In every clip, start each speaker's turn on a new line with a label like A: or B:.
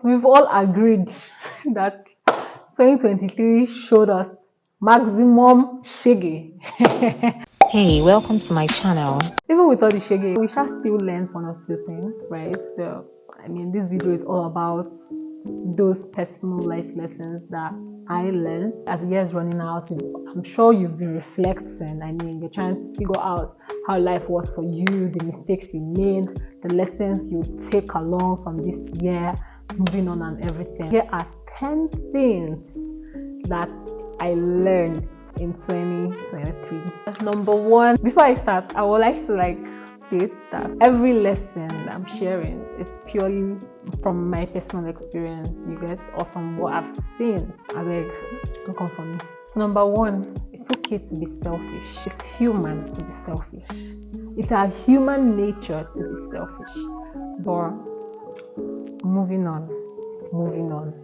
A: we've all agreed that 2023 showed us maximum shege.
B: Hey, welcome to my channel.
A: Even with all the shege, we shall still learn one or two things, right? So, this video is all about those personal life lessons that I learned as the years running out. I'm sure you've been reflecting. You're trying to figure out how life was for you, the mistakes you made, the lessons you take along from this year, moving on and everything. Here are 10 things that I learned in 2023. Number one, before I start, I would like to state that every lesson I'm sharing is purely from my personal experience, you get, or from what I've seen. Don't come for me. So number one, it's okay to be selfish. It's human to be selfish. It's our human nature to be selfish. But moving on,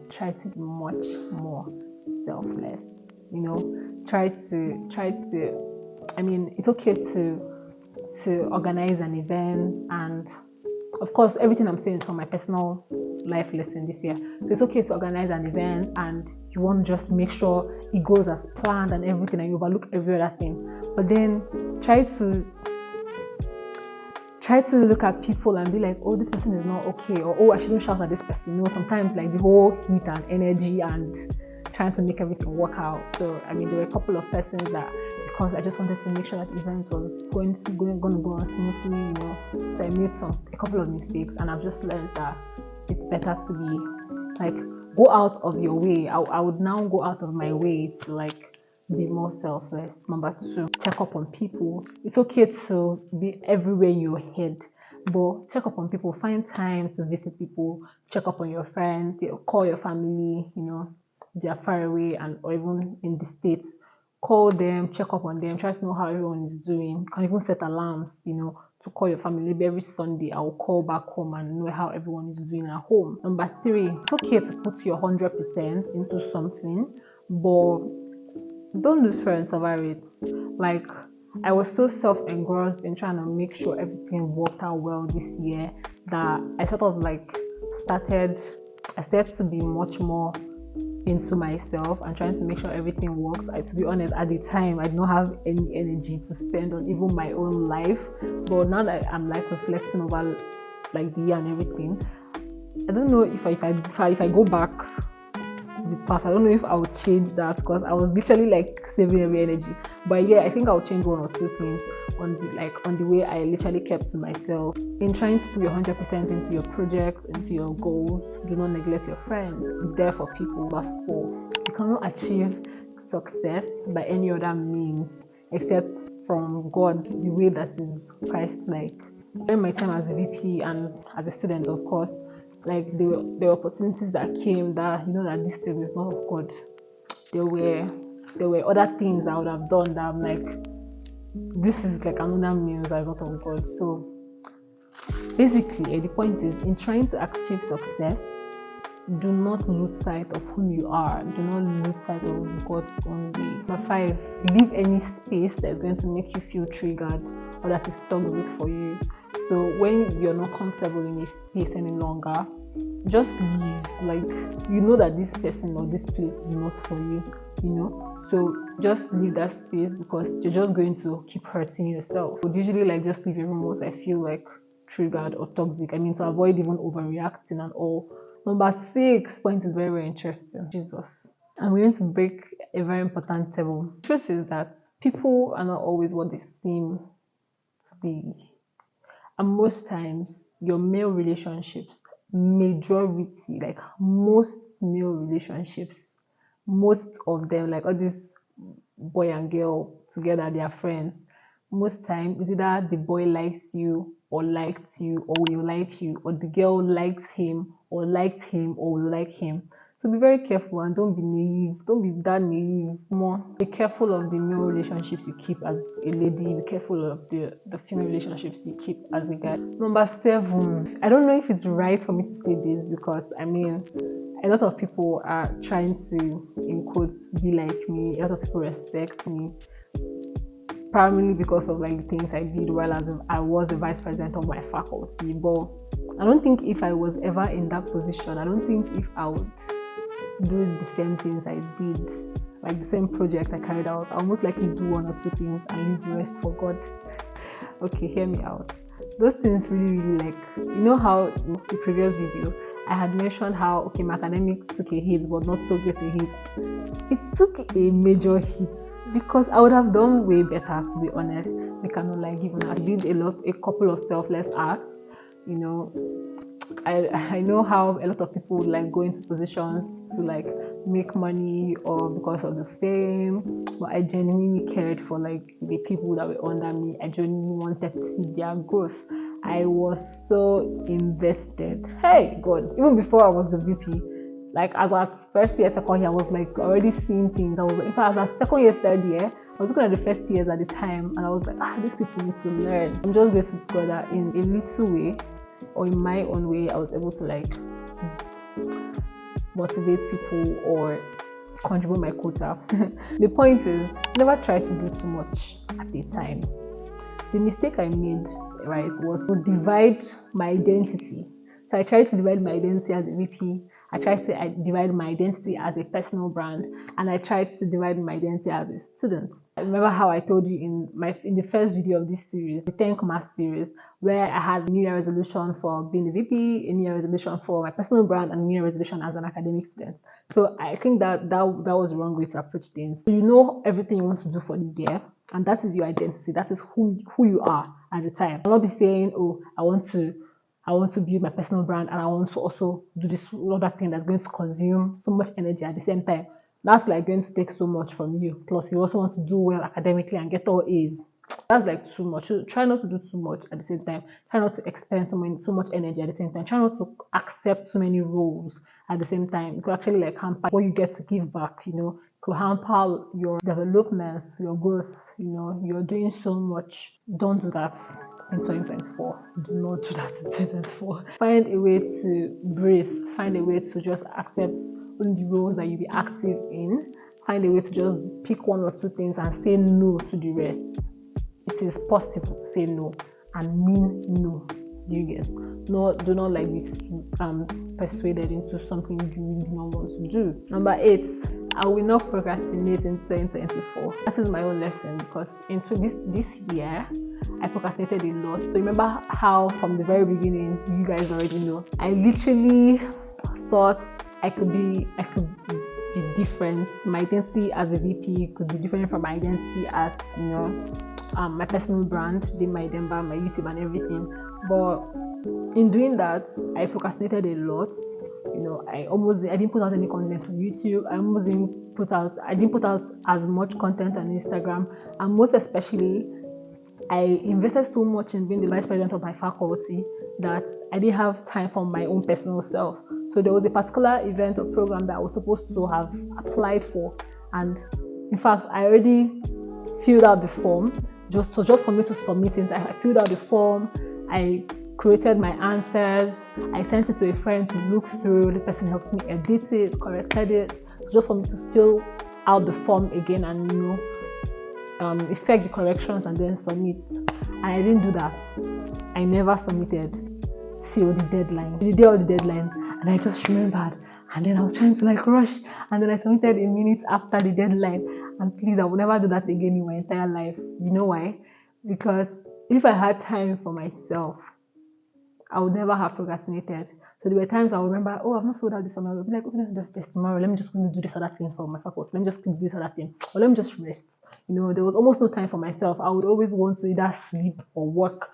A: try to be much more selfless. Try to it's okay to organize an event, and of course everything I'm saying is from my personal life lesson this year. So it's okay to organize an event and you want to just make sure it goes as planned and everything, and you overlook every other thing. But then try to look at people and be like, oh, this person is not okay, or oh, I shouldn't shout at this person. Sometimes the whole heat and energy and trying to make everything work out. So there were a couple of persons that, because I just wanted to make sure that the event was going to go on smoothly, so I made a couple of mistakes, and I've just learned that it's better to be go out of your way. I would now go out of my way to be more selfless. Number two, check up on people. It's okay to be everywhere in your head, but check up on people. Find time to visit people, check up on your friends, call your family, they are far away or even in the States. Call them, check up on them, try to know how everyone is doing. You can even set alarms, to call your family. Maybe every Sunday I will call back home and know how everyone is doing at home. Number three, it's okay to put your 100% into something, but don't lose friends over it. I was so self-engrossed in trying to make sure everything worked out well this year that I sort of started to be much more into myself and trying to make sure everything works. To be honest, at the time I did not have any energy to spend on even my own life, but now that I'm reflecting over the year and everything, I don't know if I go back to the past, I don't know if I would change that, because I was literally saving every energy. But yeah, I think I'll change one or two things on the way I literally kept to myself. In trying to put your 100% into your projects, into your goals, do not neglect your friends. Be there for people. Number four, you cannot achieve success by any other means except from God, the way that is Christ-like. During my time as a VP and as a student, of course, there were opportunities that came that that this thing is not of God. There were other things I would have done that I'm this is another means that is not of God. So basically, the point is, in trying to achieve success, do not lose sight of who you are. Do not lose sight of God's own way. Number five, leave any space that is going to make you feel triggered or that is toxic for you. So when you're not comfortable in a space any longer, just leave. That this person or this place is not for you, so just leave that space, because you're just going to keep hurting yourself. I would usually just leave a room once I feel triggered or toxic, to avoid even overreacting and all. Number six point is very, very interesting. Jesus, I'm going to break a very important table. The truth is that people are not always what they seem to be. And most times, your male relationships, majority, most male relationships, most of them, all these boy and girl together, they are friends. Most times, it's either the boy likes you or liked you or will like you, or the girl likes him or will like him. So be very careful and don't be naive. Don't be that naive. Be careful of the male relationships you keep as a lady. Be careful of the female relationships you keep as a guy. Number seven, I don't know if it's right for me to say this, because a lot of people are trying to, in quotes, be like me. A lot of people respect me, primarily because of the things I did while I was the vice president of my faculty. But I don't think if I was ever in that position, I don't think if I would do the same things I did, like the same project I carried out, I'll most likely do one or two things and leave the rest for God. Okay, hear me out. Those things really like, you know how in the previous video I had mentioned how okay, my academics took a hit, but not so great a hit. It took a major hit because I would have done way better, to be honest. I cannot like even I did a couple of selfless acts, you know. I know how a lot of people would like go into positions to like make money or because of the fame, but I genuinely cared for like the people that were under me. I genuinely wanted to see their growth. I was so invested. Hey God, even before I was the VP, like as at first year, second year, I was like already seeing things. I was like, in fact, as at second year, third year, I was looking at the first years at the time, and I was like, these people need to learn. I'm just grateful to God that in a little way, or in my own way, I was able to like motivate people or contribute my quota. The point is, never try to do too much at a time. The mistake I made, right, was to divide my identity. So I tried to divide my identity as a VP. I tried to divide my identity as a personal brand, and I tried to divide my identity as a student. I remember how I told you in the first video of this series, the Thankmas series, where I had a New Year resolution for being a VP, a New Year resolution for my personal brand, and a New Year resolution as an academic student. So I think that was the wrong way to approach things. So you know everything you want to do for the year, and that is your identity. That is who you are at the time. I'll not be saying, oh, I want to build my personal brand and I want to also do this other thing that's going to consume so much energy at the same time. That's like going to take so much from you. Plus, you also want to do well academically and get all A's. That's like too much. So try not to do too much at the same time. Try not to expend so much energy at the same time. Try not to accept so many roles at the same time. It could actually like hamper what you get to give back, you know. It could hamper your development, your growth, you know. You're doing so much. Don't do that in 2024. Do not do that in 2024. Find a way to breathe. Find a way to just accept only the roles that you'll be active in. Find a way to just pick one or two things and say no to the rest. It is possible to say no and mean no. Do you get? No, do not like be persuaded into something you really do not want to do. Number 8, I will not procrastinate in 2024. That is my own lesson because this year I procrastinated a lot. So remember how from the very beginning, you guys already know, I literally thought I could be different. My identity as a VP could be different from my identity as, you know, my personal brand, dinmaedemba, my YouTube and everything. But in doing that, I procrastinated a lot. You know, I didn't put out any content on YouTube. I didn't put out as much content on Instagram, and most especially, I invested so much in being the vice president of my faculty that I didn't have time for my own personal self. So there was a particular event or program that I was supposed to have applied for, and in fact, I already filled out the form just for me to submit it. I filled out the form. I created my answers. I sent it to a friend to look through. The person helped me edit it, corrected it, just for me to fill out the form again and, you know, effect the corrections and then submit. And I didn't do that. I never submitted till the deadline. The day of the deadline, and I just remembered. And then I was trying to like rush, and then I submitted a minute after the deadline. And please, I will never do that again in my entire life. You know why? Because if I had time for myself, I would never have procrastinated. So there were times I would remember, oh, I've not filled out this one. I would be like, okay, let me just this tomorrow. Let me just do this other thing for my faculty. Let me just do this other thing. Or let me just rest. You know, there was almost no time for myself. I would always want to either sleep or work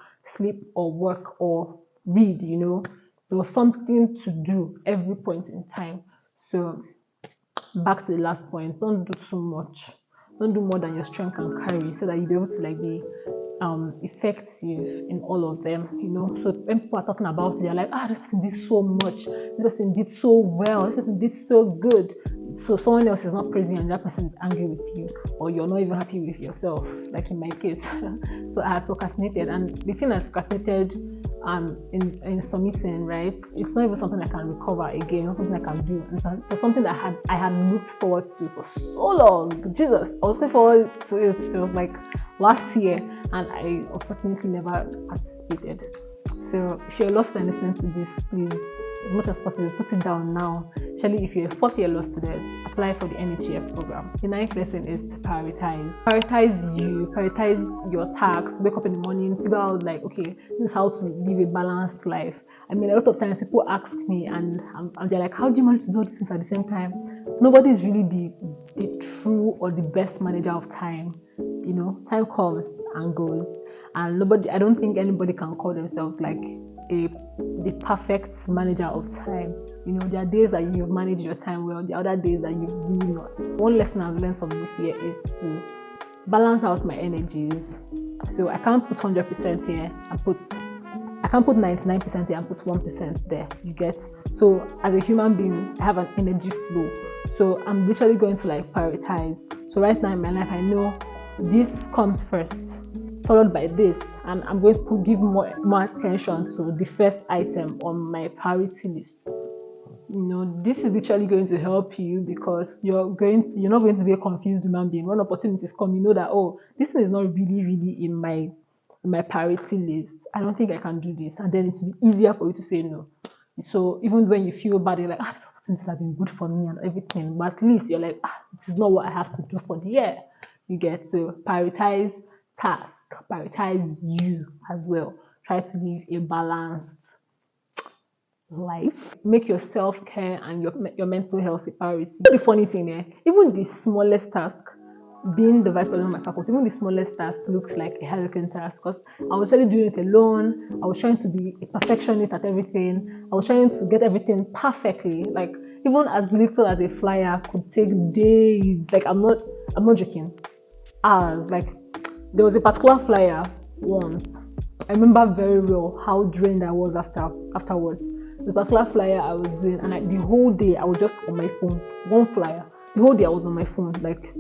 A: or read, you know. There was something to do every point in time. So back to the last point, don't do too much. Don't do more than your strength can carry so that you'll be able to like be effective in all of them, you know. So when people are talking about it, they're like, this person did so much, this person did so well, this person did so good. So someone else is not praising you and that person is angry with you, or you're not even happy with yourself, like in my case. So I had procrastinated, and the thing I procrastinated in submitting, right, it's not even something I can recover again, not something I can do. And so something that I had looked forward to for so long. Jesus, I was looking forward to it. It was like last year, and I unfortunately never participated. So if you're lost and listening to this, please, as much as possible, put it down now. Especially if you're a fourth year law student, apply for the NHEF program. The ninth lesson is to prioritize. Prioritize you, prioritize your tasks. Wake up in the morning, figure out like, okay, this is how to live a balanced life. I mean, a lot of times people ask me and they're like, how do you manage to do all these things at the same time? Nobody is really the true or the best manager of time. You know, time comes and goes, and I don't think anybody can call themselves like the perfect manager of time. You know, there are days that you've managed your time well, the other days that you've really not. One lesson I've learned from this year is to balance out my energies. So I can't put 100% here and I can't put 99% here and put 1% there. You get? So as a human being, I have an energy flow. So I'm literally going to like prioritize. So right now in my life, I know this comes first, followed by this, and I'm going to give more attention to the first item on my priority list. You know, this is literally going to help you because you're not going to be a confused human being. When opportunities come, you know that, oh, this thing is not really in my priority list. I don't think I can do this, and then it will be easier for you to say no. So even when you feel bad, you're like, this opportunity has been good for me and everything, but at least you're like, this is not what I have to do for the year. You get? So prioritize task, prioritize you as well. Try to live a balanced life. Make your self-care and your mental health a priority. The funny thing, even the smallest task, being the vice president of my faculty, even the smallest task looks like a hurricane task because I was really doing it alone. I was trying to be a perfectionist at everything. I was trying to get everything perfectly. Like even as little as a flyer could take days. Like I'm not joking. Hours. Like there was a particular flyer once. I remember very well how drained I was afterwards. The particular flyer I was doing, and the whole day I was just on my phone. One flyer. The whole day I was on my phone, like,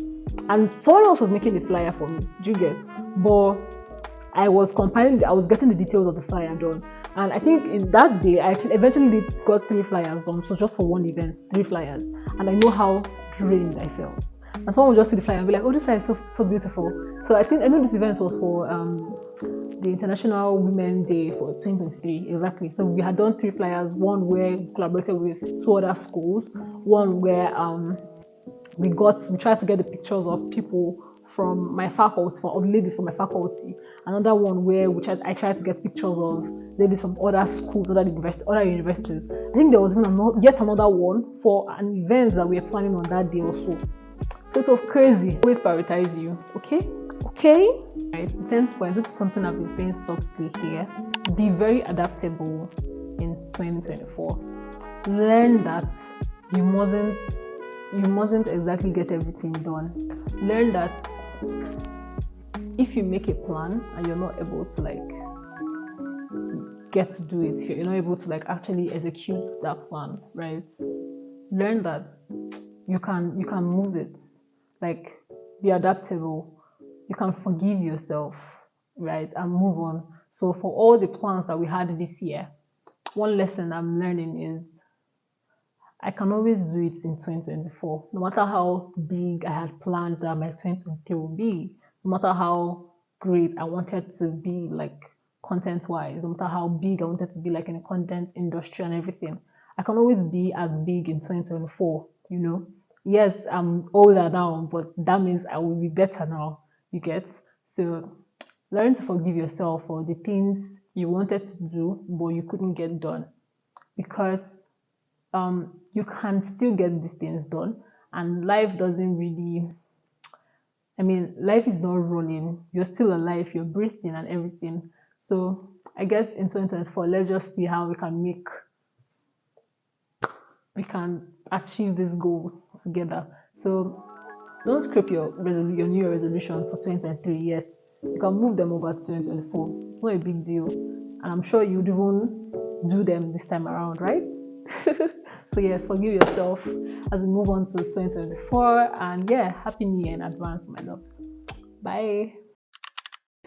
A: and someone else was making the flyer for me. Do you get? But I was getting the details of the flyer done. And I think in that day, I actually eventually got 3 flyers done. So just for one event, 3 flyers. And I know how drained I felt. And someone would just see the flyer and be like, oh, this flyer is so beautiful. So I know this event was for the International Women's Day for 2023, exactly. So we had done 3 flyers, one where we collaborated with 2 other schools, one where we tried to get the pictures of people from my faculty, of ladies from my faculty. Another one where I tried to get pictures of ladies from other schools, other universities. I think there was even yet another one for an event that we were planning on that day also. So it was crazy. Always prioritize you, okay? Right, the 10th point, this is something I've been saying softly here. Be very adaptable in 2024. Learn that you mustn't exactly get everything done. Learn that if you make a plan and you're not able to like get to do it, you're not able to like actually execute that plan, right? Learn that you can move it. Like, be adaptable. You can forgive yourself, right, and move on. So for all the plans that we had this year, one lesson I'm learning is I can always do it in 2024. No matter how big I had planned that my 2023 will be, no matter how great I wanted to be, like content-wise, no matter how big I wanted to be, like in the content industry and everything, I can always be as big in 2024, you know. Yes, I'm older now, but that means I will be better now, you get? So learn to forgive yourself for the things you wanted to do, but you couldn't get done. Because you can still get these things done, and life doesn't really, life is not running. You're still alive, you're breathing and everything. So I guess in 2024, let's just see how we can achieve this goal together. So don't scrape your New Year resolutions for 2023 yet. You can move them over to 2024. It's not a big deal, and I'm sure you'd even do them this time around, right? So yes, forgive yourself as we move on to 2024, and yeah, happy new year in advance, my loves. Bye.